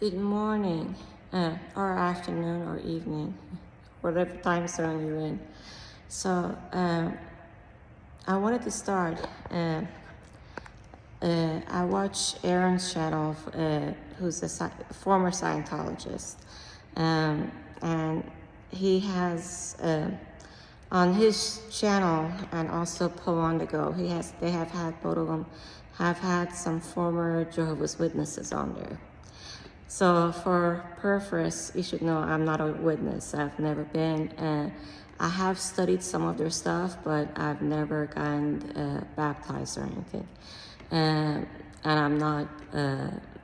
Good morning, or afternoon, or evening, whatever time zone you're in. So, I wanted to start. I watch Aaron's channel, who's a former Scientologist, and he has on his channel and also Poe on the Go. They have had both of them have had some former Jehovah's Witnesses on there. So for purpose, you should know I'm not a witness. I've never been. I have studied some of their stuff, but I've never gotten baptized or anything. And I'm not,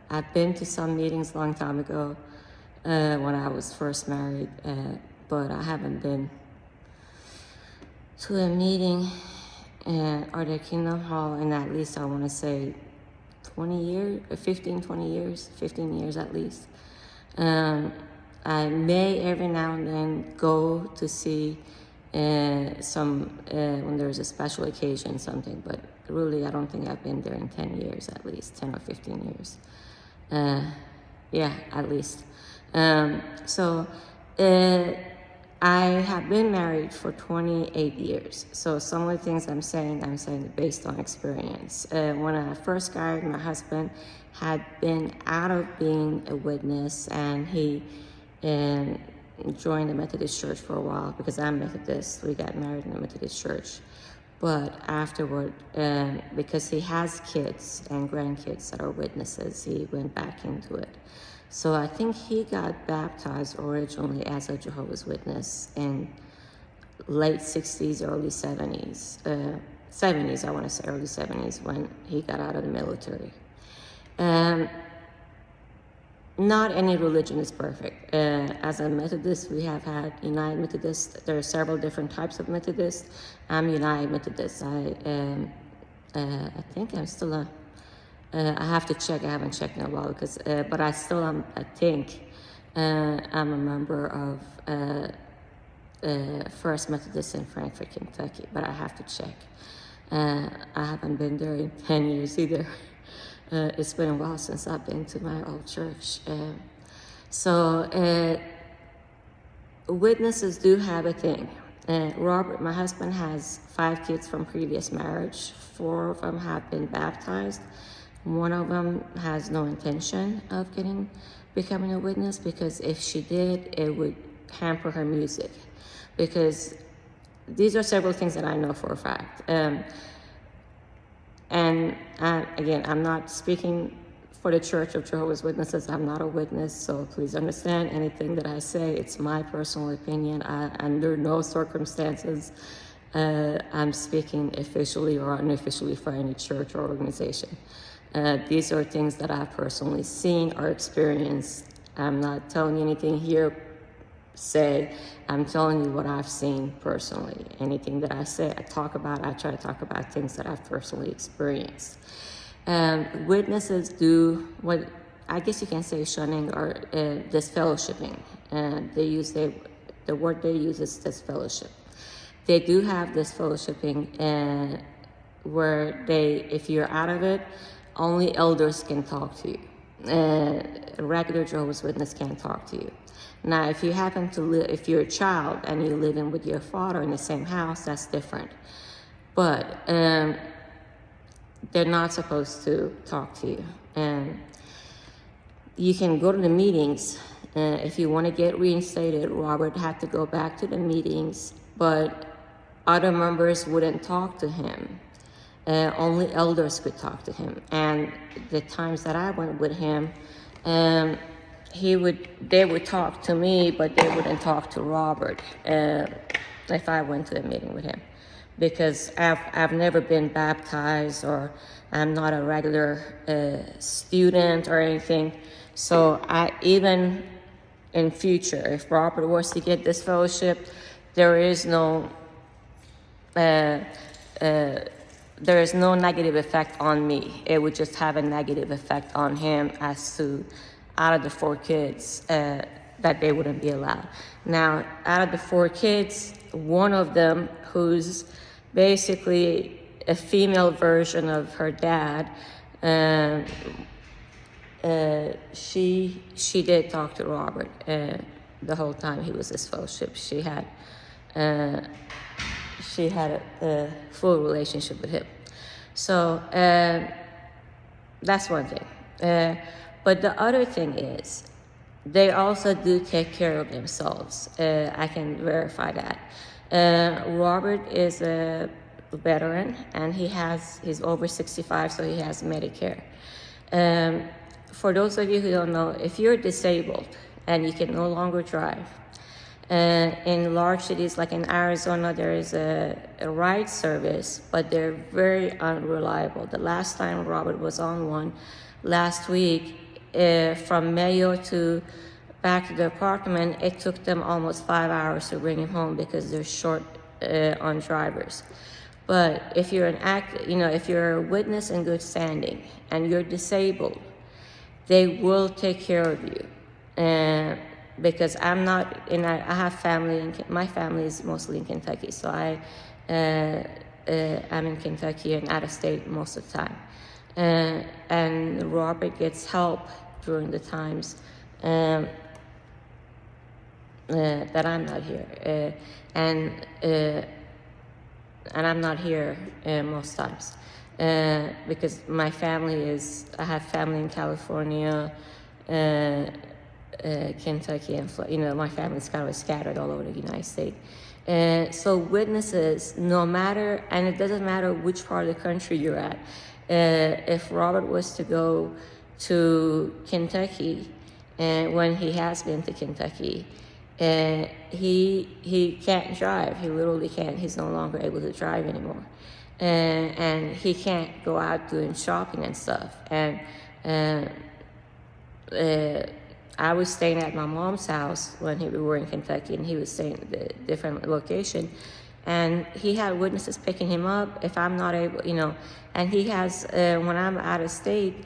I've been to some meetings a long time ago when I was first married, but I haven't been to a meeting or the Kingdom Hall in at least, I want to say, 20 years, 15 years at least. I may every now and then go to see some, when there's a special occasion, something, but really I don't think I've been there in 10 years at least, 10 or 15 years. Yeah, at least. I have been married for 28 years. So some of the things I'm saying based on experience. When I first married, my husband had been out of being a witness, and he joined the Methodist Church for a while because I'm Methodist. We got married in the Methodist Church. But afterward, because he has kids and grandkids that are witnesses, he went back into it. So I think he got baptized originally as a Jehovah's Witness in late 60s, early 70s. 70s, I want to say early 70s, when he got out of the military. Not any religion is perfect. As a Methodist, we have had United Methodist. There are several different types of Methodist. I'm United Methodist. I think I'm still a... I have to check. I haven't checked in a while because, but I still am. I think I'm a member of First Methodist in Frankfort, Kentucky. But I have to check. I haven't been there in 10 years either. It's been a while since I've been to my old church. Witnesses do have a thing. Robert, my husband, has 5 kids from previous marriage. 4 of them have been baptized. One of them has no intention of becoming a witness, because if she did, it would hamper her music. Because these are several things that I know for a fact. Again, I'm not speaking for the Church of Jehovah's Witnesses. I'm not a witness, so please understand anything that I say. It's my personal opinion. Under no circumstances I'm speaking officially or unofficially for any church or organization. These are things that I've personally seen or experienced. I'm not telling you anything here, I'm telling you what I've seen personally. Anything that I say, I try to talk about things that I've personally experienced. Witnesses do what I guess you can say shunning or disfellowshipping. The word they use is disfellowship. They do have disfellowshipping where if you're out of it, only elders can talk to you. A regular Jehovah's Witness can't talk to you. Now, if you happen to live, if you're a child and you're living with your father in the same house, that's different. But they're not supposed to talk to you. You can go to the meetings. If you want to get reinstated, Robert had to go back to the meetings, but other members wouldn't talk to him. Only elders could talk to him. And the times that I went with him, they would talk to me, but they wouldn't talk to Robert if I went to a meeting with him, because I've never been baptized, or I'm not a regular student or anything. So even in future, if Robert was to get this fellowship, there is no negative effect on me. It would just have a negative effect on him, as to out of the 4 kids that they wouldn't be allowed. Now, out of the 4 kids, one of them, who's basically a female version of her dad, she did talk to Robert the whole time he was his fellowship. Uh, she had a full relationship with him. So that's one thing. But the other thing is, they also do take care of themselves. I can verify that. Robert is a veteran, and he's over 65, so he has Medicare. For those of you who don't know, if you're disabled and you can no longer drive, in large cities like in Arizona, there is a ride service, but they're very unreliable. The last time Robert was on one, last week, from Mayo to back to the apartment, it took them almost 5 hours to bring him home because they're short on drivers. But if you're if you're a witness in good standing and you're disabled, they will take care of you. Because I'm not, I have family, my family is mostly in Kentucky, so I'm in Kentucky and out of state most of the time. And Robert gets help during the times that I'm not here. And I'm not here most times. Because my family I have family in California, Kentucky, and my family's kind of scattered all over the United States. So witnesses, no matter, and it doesn't matter which part of the country you're at, if Robert was to go to Kentucky, when he has been to Kentucky, he can't drive. He literally can't. He's no longer able to drive anymore. And he can't go out doing shopping and stuff. And I was staying at my mom's house when we were in Kentucky, and he was staying at a different location. And he had witnesses picking him up if I'm not able, and he has, when I'm out of state,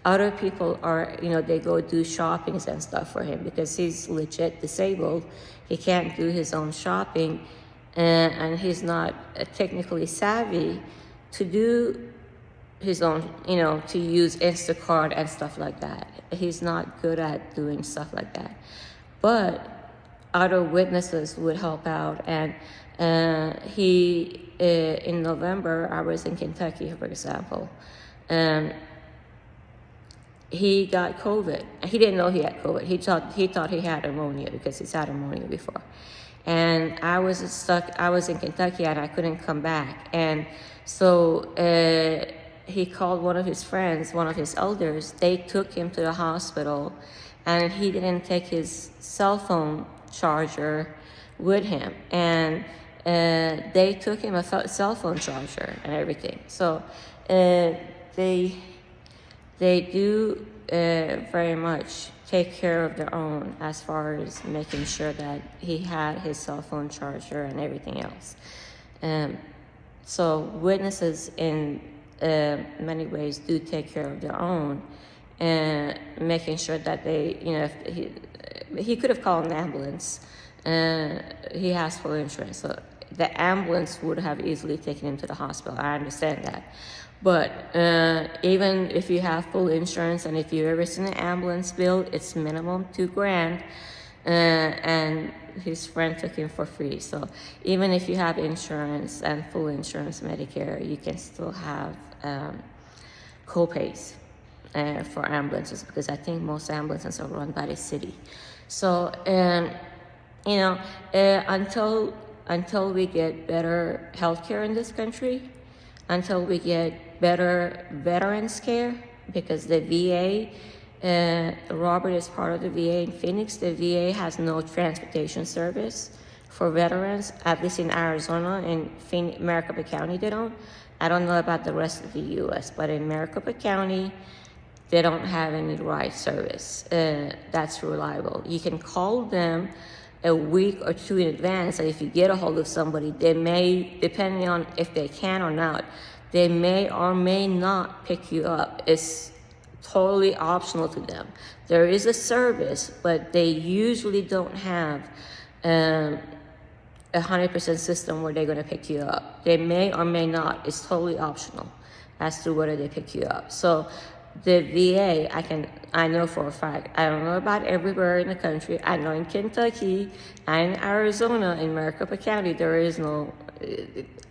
other people are, they go do shoppings and stuff for him because he's legit disabled. He can't do his own shopping, and he's not technically savvy to do his own, to use Instacart and stuff like that. He's not good at doing stuff like that. But other witnesses would help out. And in November, I was in Kentucky, for example, he got COVID. He didn't know he had COVID. He thought he had pneumonia because he's had pneumonia before. And I was in Kentucky and I couldn't come back. And so he called one of his friends, one of his elders. They took him to the hospital, and he didn't take his cell phone charger with him. And they took him a cell phone charger and everything. So they do very much take care of their own as far as making sure that he had his cell phone charger and everything else. So witnesses in many ways do take care of their own, and making sure that they, if he could have called an ambulance. He has full insurance, so the ambulance would have easily taken him to the hospital. I understand that. But even if you have full insurance, and if you've ever seen an ambulance bill, it's minimum $2,000, and his friend took him for free. So even if you have insurance and full insurance, Medicare, you can still have co-pays for ambulances, because I think most ambulances are run by the city. So until we get better healthcare in this country, until we get better veterans care, because the VA, Robert is part of the VA in Phoenix. The VA has no transportation service for veterans, at least in Arizona. In Maricopa County, they don't. I don't know about the rest of the U.S., but in Maricopa County, they don't have any ride service that's reliable. You can call them a week or two in advance, and if you get a hold of somebody, they may, depending on if they can or not, they may or may not pick you up. It's totally optional to them. There is a service, but they usually don't have 100% system where they're going to pick you up. They may or may not. It's totally optional as to whether they pick you up. So the VA, I know for a fact. I don't know about everywhere in the country. I know in Kentucky and Arizona, in Maricopa County, there is no,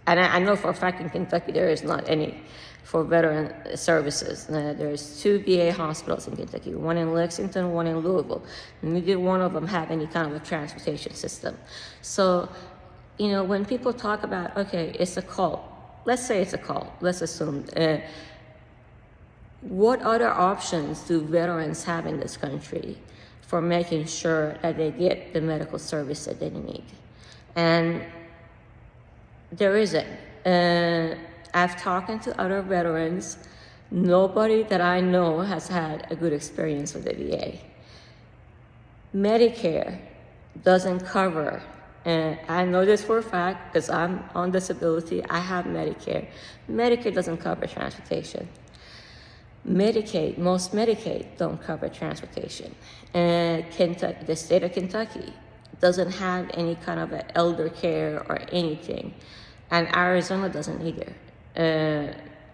and I know for a fact in Kentucky there is not any for veteran services. There's 2 VA hospitals in Kentucky, one in Lexington, one in Louisville. Neither one of them have any kind of a transportation system. So, when people talk about, okay, it's a cult, let's say it's a cult, let's assume, what other options do veterans have in this country for making sure that they get the medical service that they need? And there isn't. I've talked to other veterans. Nobody that I know has had a good experience with the VA. Medicare doesn't cover, and I know this for a fact because I'm on disability. I have Medicare. Medicare doesn't cover transportation. Medicaid, most Medicaid don't cover transportation. And Kentucky, the state of Kentucky doesn't have any kind of an elder care or anything. And Arizona doesn't either.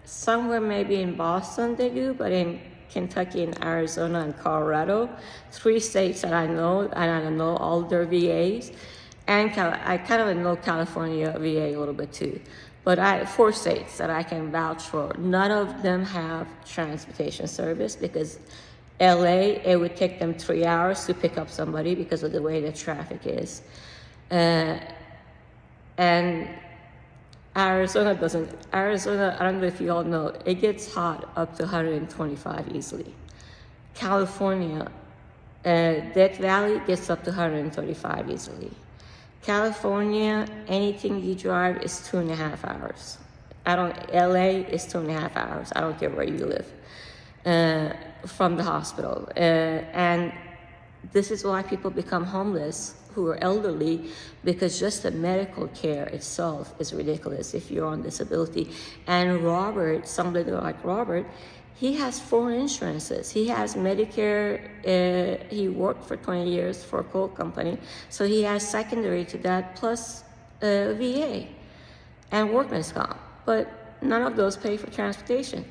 Somewhere maybe in Boston they do, but in Kentucky and Arizona and Colorado, 3 states that I know, and I know all their VAs, and I kind of know California VA a little bit too. But 4 states that I can vouch for, none of them have transportation service because LA, it would take them 3 hours to pick up somebody because of the way the traffic is. And Arizona doesn't. Arizona, I don't know if you all know, it gets hot up to 125 easily. California, Death Valley gets up to 135 easily. California, anything you drive is 2.5 hours. LA is 2.5 hours. I don't care where you live, from the hospital. And this is why people become homeless who are elderly, because just the medical care itself is ridiculous if you're on disability. And Robert, somebody like Robert, he has 4 insurances. He has Medicare, he worked for 20 years for a coal company, so he has secondary to that, plus VA and workman's comp. But none of those pay for transportation.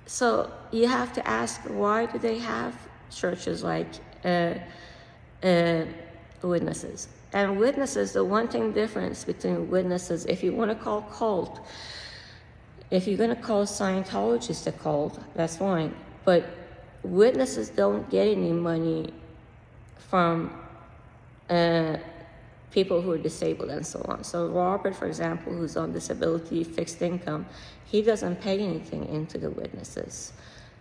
So you have to ask, why do they have churches like witnesses? And witnesses, the one thing difference between witnesses, if you want to call cult, if you're going to call Scientologists a cult, that's fine. But witnesses don't get any money from people who are disabled and so on. So Robert, for example, who's on disability, fixed income, he doesn't pay anything into the witnesses.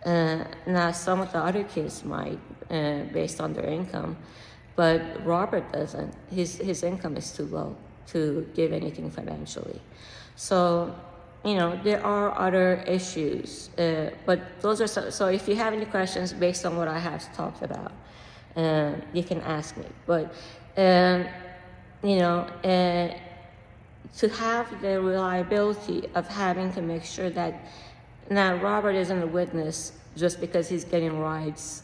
Now, some of the other kids might, based on their income, but Robert doesn't. His income is too low to give anything financially. So, there are other issues, but those are so if you have any questions based on what I have talked about, you can ask me. But, to have the reliability of having to make sure that, now Robert isn't a witness just because he's getting rides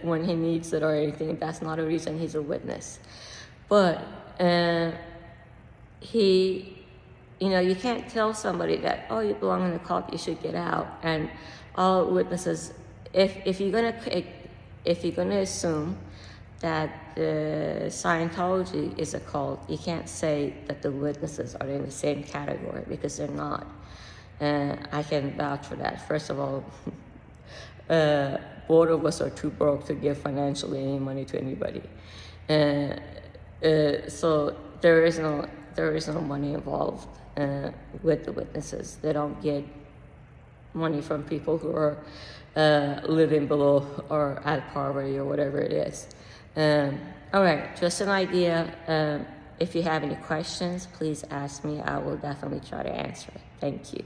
when he needs it or anything. That's not a reason he's a witness. But you can't tell somebody that, oh, you belong in the cult, you should get out. And all witnesses, if you're gonna assume that Scientology is a cult, you can't say that the witnesses are in the same category, because they're not. I can vouch for that. First of all, both of us are too broke to give financially any money to anybody. So there is no money involved with the witnesses. They don't get money from people who are living below or at poverty or whatever it is. All right, just an idea. If you have any questions, please ask me. I will definitely try to answer it. Thank you.